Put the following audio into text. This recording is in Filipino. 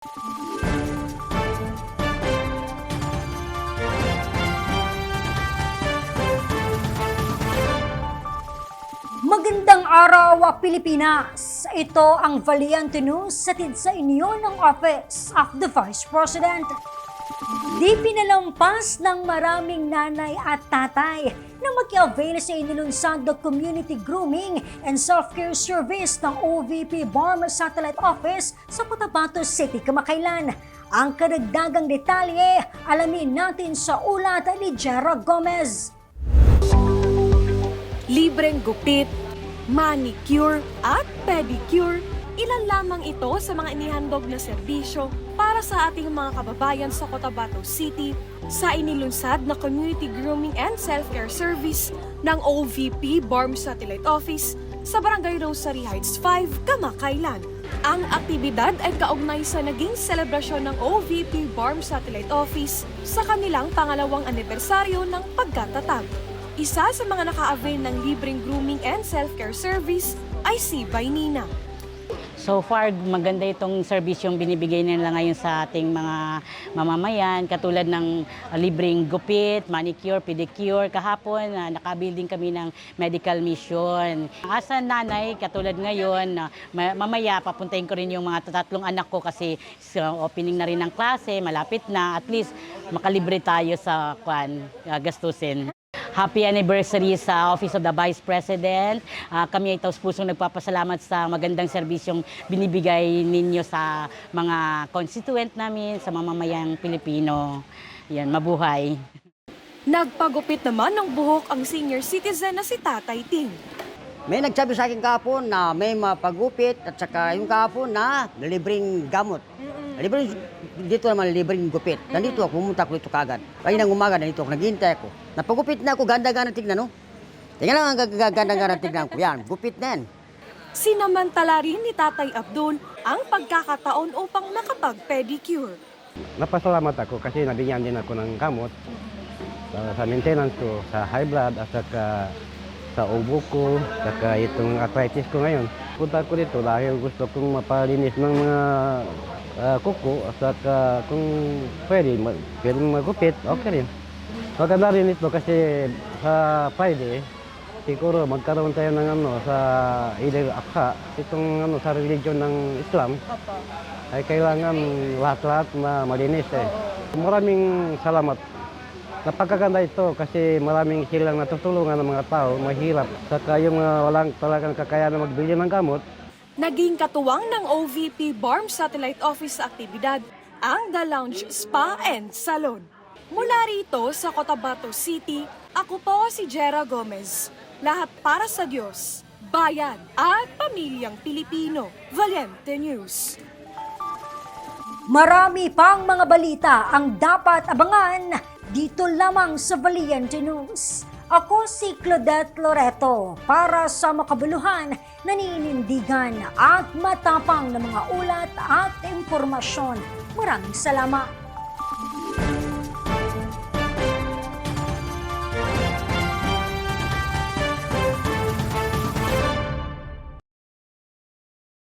Magandang araw, Pilipinas! Ito ang Valiente News hatid sa inyo ng Office of the Vice President. Di pinalampas ng maraming nanay at tatay na mag-avail sa inilunsad na Community Grooming and Self-Care Service ng OVP BARMR Satellite Office sa Cotabato City, Kamakailan. Ang karagdagang detalye, alamin natin sa ulat ni Jera Gomez. Libreng gupit, manicure at pedicure, ilan lamang ito sa mga inihandog na serbisyo para sa ating mga kababayan sa Cotabato City sa inilunsad na Community Grooming and Self-Care Service ng OVP BARMR Satellite Office sa Barangay Rosary Heights 5, Kamakailan. Ang aktibidad ay kaugnay sa naging selebrasyon ng OVP BARMR Satellite Office sa kanilang pangalawang anibersaryo ng pagkatatag. Isa sa mga naka-avail ng libreng grooming and self-care service ay si Baynina. So far, maganda itong serbisyong binibigay nila ngayon sa ating mga mamamayan, katulad ng libreng gupit, manicure, pedicure. Kahapon, nakabuilding kami ng medical mission. As a nanay, katulad ngayon, mamaya papuntahin ko rin yung mga tatlong anak ko kasi opening na rin ng klase, malapit na, at least makalibre tayo sa gastusin. Happy anniversary sa Office of the Vice President. Kami ay taus-pusong nagpapasalamat sa magandang serbisyong binibigay ninyo sa mga constituent namin, sa mamamayang Pilipino. Yan, mabuhay. Nagpagupit naman ng buhok ang senior citizen na si Tatay Ting. May nagsabi sa akin kahapon na may mapagupit at saka yung kahapon na libreng gamot. Libreng, dito naman libreng gupit. Nandito ako, pumunta ako dito kagad. Kaninang umaga, nandito ako, naghihintay ako. Napagupit na ako, ganda-ganda tignan, no? Tingnan lang ang ganda-ganda tignan ko. Yan, gupit na yan. Sinamantala rin ni Tatay Abdul ang pagkakataon upang makapag-pedicure. Napasalamat ako kasi nabigyan din ako ng gamot sa maintenance ko, sa high blood at saka sa ubo ko, saka itong arthritis ko ngayon. Punta ko dito dahil gusto kong mapalinis ng mga kuko at saka kung pwedeng magupit, okay rin. Maganda rin ito kasi sa Friday, siguro magkaroon tayo ng sa Eid al-Adha, itong sa religion ng Islam, ay kailangan lahat-lahat malinis eh. Maraming salamat. Napagkaganda ito kasi maraming silang natutulungan ng mga tao, mahirap. Saka yung walang talagang kakayanan magbili ng gamot. Naging katuwang ng OVP BARMR Satellite Office sa aktibidad ang The Lounge Spa and Salon. Mula rito sa Cotabato City, ako po si Jera Gomez. Lahat para sa Diyos, bayan at pamilyang Pilipino. Valiente News. Marami pang mga balita ang dapat abangan dito lamang sa Valiente News. Ako si Claudette Loreto para sa makabuluhan, naninindigan at matapang na mga ulat at impormasyon. Maraming salamat.